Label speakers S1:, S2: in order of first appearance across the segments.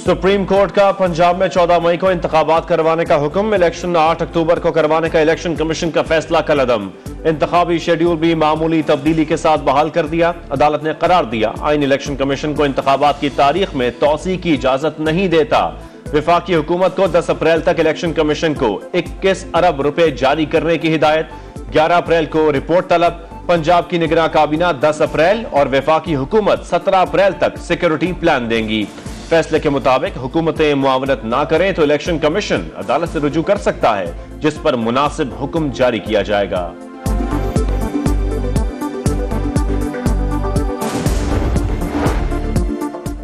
S1: Supreme court का पंजाब में 14 मई को इंतखाबात करवाने का हुक्म। इलेक्शन 8 अक्टूबर को करवाने का इलेक्शन कमीशन का फैसला कलअदम। इंतखाबी शेड्यूल भी मामूली तब्दीली के साथ बहाल कर दिया। अदालत ने करार दिया आईन इलेक्शन कमीशन को इंतखाबात की तारीख में तौसी की इजाजत नहीं देता। वफाकी हुकूमत को 10 अप्रैल तक इलेक्शन कमीशन को 21 अरब रुपए जारी करने की हिदायत। 11 अप्रैल को रिपोर्ट तलब। पंजाब की निगरान काबीना 10 अप्रैल और वफाकी हुकूमत 17 अप्रैल तक सिक्योरिटी प्लान देंगी। फैसले के मुताबिक हुकूमतें मुआवनत ना करें तो इलेक्शन कमीशन अदालत से रुजू कर सकता है, जिस पर मुनासिब हुक्म जारी किया जाएगा।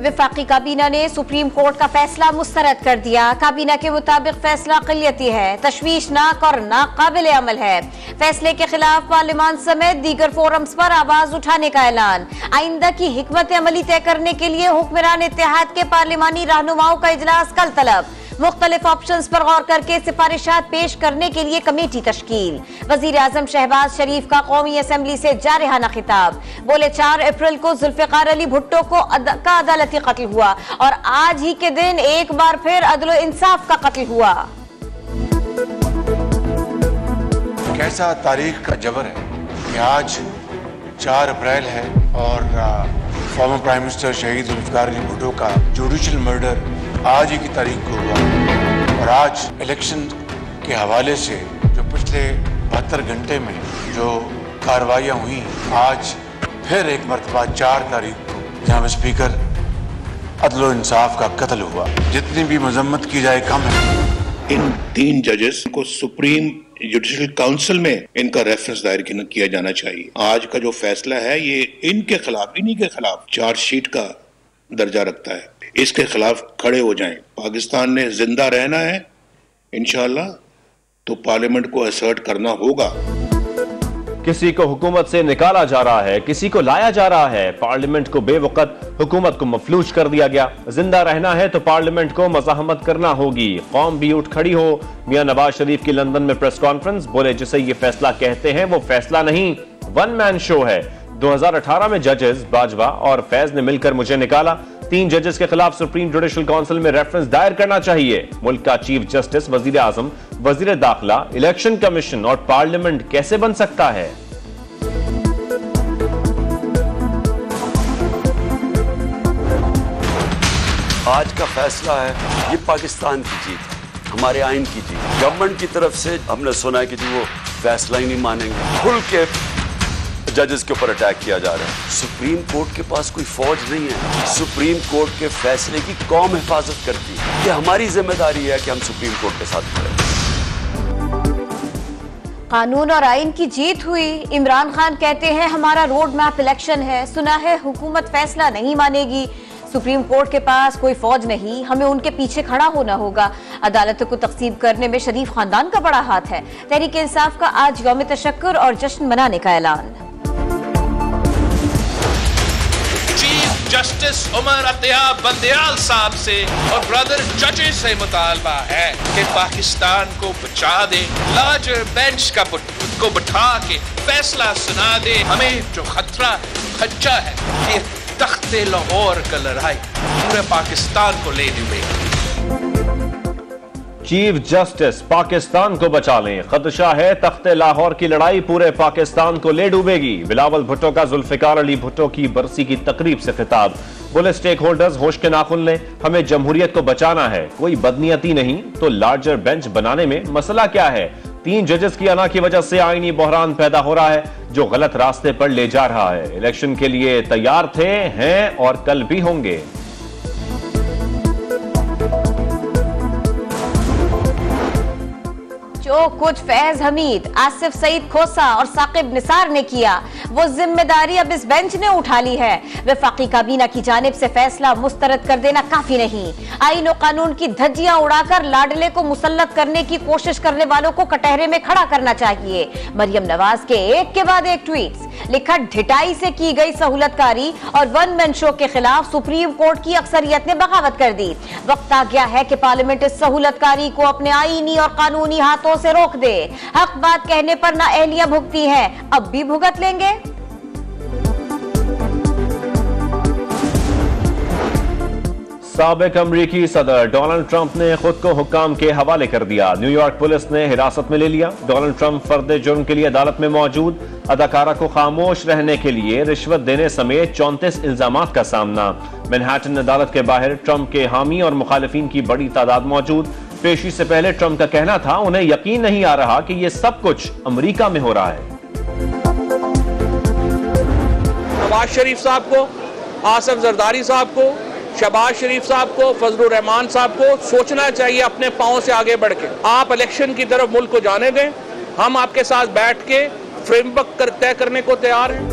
S2: वफाकी काबीना ने सुप्रीम कोर्ट का फैसला मुस्तरद कर दिया। काबीना के मुताबिक फैसला अक़लियती है, तशवीशनाक और नाकाबिल अमल है। फैसले के खिलाफ पार्लियामान समेत दीगर फोरम्स पर आवाज उठाने का ऐलान। आइंदा की हिकमत अमली तय करने के लिए हुक्मरान इत्तेहाद के पार्लिमानी रहनुमाओं का इजलास कल तलब। मुख्तलिफ ऑप्शंस पर गौर करके सिफारिशात पेश करने के लिए कमेटी तश्कील। वजीर आजम शहबाज शरीफ का कौमी असम्बली से जारहाना खिताब। बोले 4 अप्रैल को जुल्फिकार अली भुट्टो को का अदालती कत्ल हुआ और आज ही के दिन एक बार फिर अदल इंसाफ का कत्ल हुआ।
S3: कैसा तारीख का जबर है कि आज 4 अप्रैल है और फॉर्मर प्राइम मिनिस्टर शहीद जुल्फिकार अली भुट्टो का जुडिशल मर्डर आज ही की तारीख को हुआ। और आज इलेक्शन के हवाले से जो पिछले 72 घंटे में जो कार्रवाइयाँ हुई, आज फिर एक मरतबा 4 तारीख को जनाब स्पीकर अदल इंसाफ का कत्ल हुआ। जितनी भी मजम्मत की जाए कम है।
S4: इन 3 जजेस को सुप्रीम जुडिशल काउंसिल में इनका रेफरेंस दायर किया जाना चाहिए। आज का जो फैसला है ये इनके खिलाफ, इन्हीं के खिलाफ चार्जशीट का दर्जा रखता है। इसके खिलाफ खड़े हो जाएं। पाकिस्तान ने जिंदा रहना है इंशाअल्लाह, तो पार्लियामेंट को असर्ट करना होगा।
S1: किसी को हुकूमत से निकाला जा रहा है, किसी को लाया जा रहा है। पार्लियामेंट को बेवकत हुकूमत को मफलूज कर दिया गया। जिंदा रहना है तो पार्लियामेंट को मज़ाहमत करना होगी। कौम भी उठ खड़ी हो। मियां नवाज शरीफ की लंदन में प्रेस कॉन्फ्रेंस। बोले जिसे ये फैसला कहते हैं वो फैसला नहीं, वन मैन शो है। 2018 में जजेस बाजवा और फैज ने मिलकर मुझे निकाला। 3 जजेस के खिलाफ सुप्रीम जुडिशल काउंसिल में रेफरेंस दायर करना चाहिए। मुल्क का चीफ जस्टिस, वजीर आजम, वजीर दाखिला, इलेक्शन कमीशन और पार्लियामेंट कैसे बन सकता है?
S5: आज का फैसला है ये पाकिस्तान की जीत, हमारे आइन की जीत। गवर्नमेंट की तरफ से हमने सुना है कि जी वो फैसला ही नहीं मानेंगे। खुल के जजेस के ऊपर अटैक किया जा रहा है। सुप्रीम कोर्ट के पास कोई फौज नहीं है। सुप्रीम कोर्ट के फैसले की कौम हिफाजत करती है। ये हमारी जिम्मेदारी है कि हम सुप्रीम कोर्ट के साथ खड़े।
S2: कानून और आइन की जीत हुई। इमरान खान कहते हैं हमारा रोड मैप इलेक्शन है। सुना है हुकूमत फैसला नहीं मानेगी। सुप्रीम कोर्ट के पास कोई फौज नहीं, हमें उनके पीछे खड़ा होना होगा। अदालत को तकसीम करने में शरीफ खानदान का बड़ा हाथ है। तहरीक इंसाफ का आज यौम तशक्कुर और जश्न मनाने का ऐलान।
S6: जस्टिस उमर अतिया बंदयाल साहब से और ब्रदर जजेस से मुतालबा है कि पाकिस्तान को बचा दे। लार्जर बेंच को बिठा के फैसला सुना दे। हमें जो खदशा है कि तख्ते लाहौर का लड़ाई पूरे पाकिस्तान को ले डूबेगी।
S1: चीफ जस्टिस पाकिस्तान को बचा लें, खदशा है तख्ते लाहौर की लड़ाई पूरे पाकिस्तान को ले डूबेगी। बिलावल भुट्टो का जुल्फिकार अली भुट्टो की बरसी की तकरीब से खिताब। बोले स्टेक होल्डर्स होश के नाखुन लें, हमें जमहूरियत को बचाना है, कोई बदनीयती नहीं। तो लार्जर बेंच बनाने में मसला क्या है? 3 जजेस की अना की वजह से आईनी बहरान पैदा हो रहा है जो गलत रास्ते पर ले जा रहा है। इलेक्शन के लिए तैयार थे, हैं और कल भी होंगे।
S2: जो कुछ फैज हमीद, आसिफ सईद खोसा और साकिब निसार ने किया वो जिम्मेदारी अब इस बेंच ने उठा ली है। वफाकी काबीना की जानिब से फैसला मुस्तरद कर देना काफी नहीं। आईन और कानून की धज्जियां उड़ाकर लाडले को मुसल्लत करने की कोशिश करने वालों को कटहरे में खड़ा करना चाहिए। मरियम नवाज के एक के बाद एक ट्वीट्स। लिखा ढिठाई से की गई सहूलतकारी और वन मैन शो के खिलाफ सुप्रीम कोर्ट की अक्सरियत ने बगावत कर दी। वक्त आ गया है कि पार्लियामेंट इस सहूलतकारी को अपने आईनी और कानूनी हाथों से रोक दे। हक बात कहने पर ना एहलियां भुगती हैं, अब भी भुगत लेंगे।
S1: साबिक अमरीकी सदर डोनाल्ड ट्रंप ने खुद को हुक्काम के हवाले कर दिया। न्यूयॉर्क पुलिस ने हिरासत में ले लिया। डोनाल्ड ट्रंप फर्द जुर्म के लिए अदालत में मौजूद। अदाकारा को खामोश रहने के लिए रिश्वत देने समेत 34 इल्जामात का सामना। मैनहट्टन अदालत के बाहर ट्रंप के हामी और मुखालिफिन की बड़ी तादाद मौजूद। पेशी से पहले ट्रंप का कहना था उन्हें यकीन नहीं आ रहा कि यह सब कुछ अमेरिका में हो रहा है।
S7: नवाज शरीफ साहब को, आसिफ जरदारी साहब को, शहबाज शरीफ साहब को, फजलुर रहमान साहब को सोचना चाहिए अपने पांव से आगे बढ़ के। आप इलेक्शन की तरफ मुल्क को जाने दें, हम आपके साथ बैठ के फ्रेमवर्क तय करने को तैयार हैं।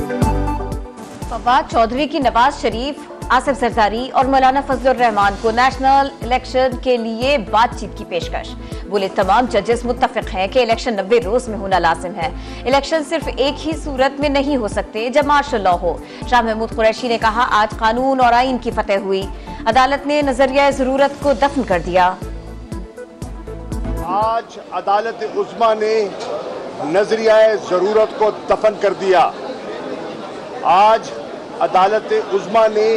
S2: फवाद चौधरी की नवाज शरीफ, आसिफ जरदारी और मौलाना फजलुर रहमान को नेशनल इलेक्शन के लिए बातचीत की पेशकश। बोले तमाम जजेस मुत्तफिक हैं कि इलेक्शन 90 रोज में होना लाजिम है। इलेक्शन सिर्फ एक ही सूरत में नहीं हो सकते जब मार्शल लॉ हो। शाह महमूद कुरैशी ने कहा आज कानून और आइन की फतेह हुई। अदालत ने नजरिया जरूरत को दफन कर दिया।
S8: आज अदालत उज़्मा ने नजरिया जरूरत को दफन कर दिया। आज अदालत उज़्मा ने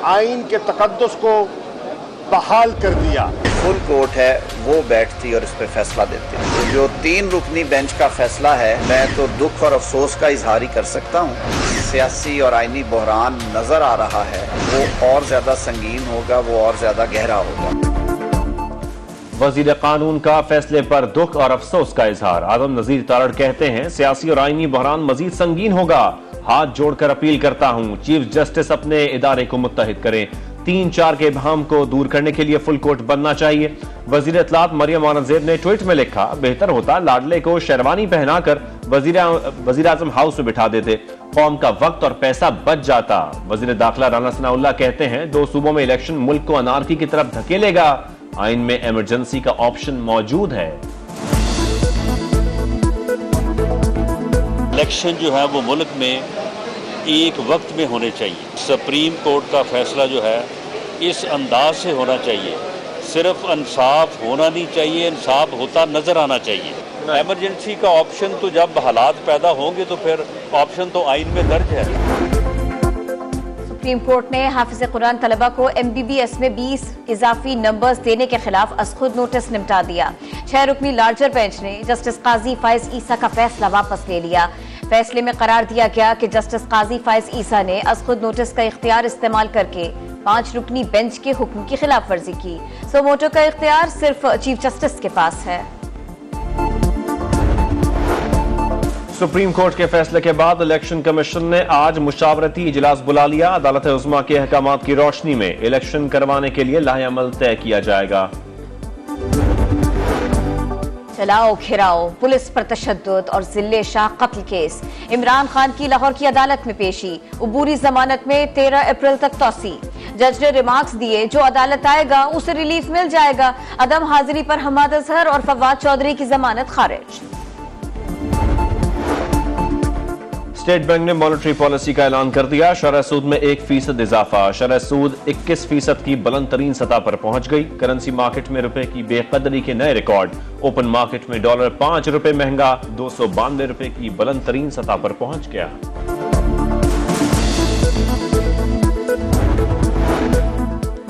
S8: आइन के तकद्दुस को बहाल कर दिया।
S9: फुल कोर्ट है वो बैठती और इस पर फैसला देती है। जो 3 रुकनी बेंच का फैसला है, मैं तो दुख और अफसोस का इजहार ही कर सकता हूँ। सियासी और आइनी बहरान नजर आ रहा है, वो और ज्यादा संगीन होगा, वो और ज्यादा गहरा होगा।
S1: वजीर कानून का फैसले पर दुख और अफसोस का इजहार। आजम नजीर तारड़ कहते हैं सियासी और आइनी बहरान मजीद संगीन होगा। हाथ जोड़कर अपील करता हूं चीफ जस्टिस अपने इदारे को मुत्तहिद करें। 3-4 के इबहम को दूर करने के लिए फुल कोर्ट बनना चाहिए। वजीर इत्तलात मरियम औरंगजेब ने ट्वीट में लिखा बेहतर होता लाडले को शेरवानी पहनाकर वजीर आजम हाउस में बिठा देते, कौम का वक्त और पैसा बच जाता। वजीर दाखिला राना सनाउल्लाह कहते हैं 2 सूबों में इलेक्शन मुल्क को अनारकी की तरफ धकेलेगा। आइन में इमरजेंसी का ऑप्शन मौजूद है।
S10: इलेक्शन जो है वो मुल्क में एक वक्त में होने चाहिए। सुप्रीम कोर्ट का फैसला जो है इस अंदाज से होना चाहिए। सिर्फ इंसाफ होना नहीं चाहिए, इंसाफ होता नजर आना चाहिए। इमरजेंसी का ऑप्शन तो जब हालात पैदा होंगे तो फिर ऑप्शन तो आइन में दर्ज है।
S2: सुप्रीम कोर्ट ने हाफिज कुरान तलबा को MBBS में 20 इजाफी नंबर्स देने के खिलाफ अज़खुद नोटिस निपटा दिया। 6 रुकनी लार्जर बेंच ने जस्टिस काजी फाइज ईसा का फैसला वापस ले लिया। फैसले में करार दिया गया कि जस्टिस काजी फाइज ईसा ने अज़खुद नोटिस का इख्तियार इस्तेमाल करके 5 रुकनी बेंच के हुक्म की खिलाफ वर्जी की। सो मोटो का इख्तियार सिर्फ चीफ जस्टिस के पास है।
S1: सुप्रीम कोर्ट के फैसले के बाद इलेक्शन कमीशन ने आज मुशावरती इजलास बुला लिया। अदालत उज़्मा के अहकामात की रोशनी में इलेक्शन करवाने के लिए लाहेअमल तय किया जाएगा।
S2: चलाओ घिराओ, पुलिस पर तशद्दुद और जिले शाह कत्ल केस। इमरान खान की लाहौर की अदालत में पेशी। अबूरी जमानत में 13 अप्रैल तक तौसी। जज ने रिमार्क्स दिए जो अदालत आएगा उसे रिलीफ मिल जाएगा। अदम हाजिरी पर हमाद अजहर और फवाद चौधरी की जमानत खारिज।
S1: स्टेट बैंक ने मॉनेटरी पॉलिसी का ऐलान कर दिया। शरह सूद में 1% इजाफा। शरह सूद 21% की बुलंद तरीन सतह पर पहुंच गई। करेंसी मार्केट में रुपए की बेकदरी के नए रिकॉर्ड। ओपन मार्केट में डॉलर 5 रुपए महंगा 292 रुपए की बुलंद तरीन सतह पर पहुंच गया।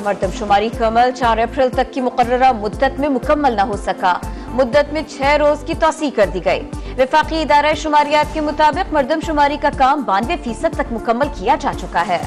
S2: मर्दमशुमारी का अमल 4 अप्रैल तक की मुकर्ररा मुद्दत में मुकम्मल न हो सका। मुद्दत में 6 रोज की तौसी कर दी गई। वफाकी इदारा शुमारियात के मुताबिक मर्दमशुमारी का काम 92% तक मुकम्मल किया जा चुका है।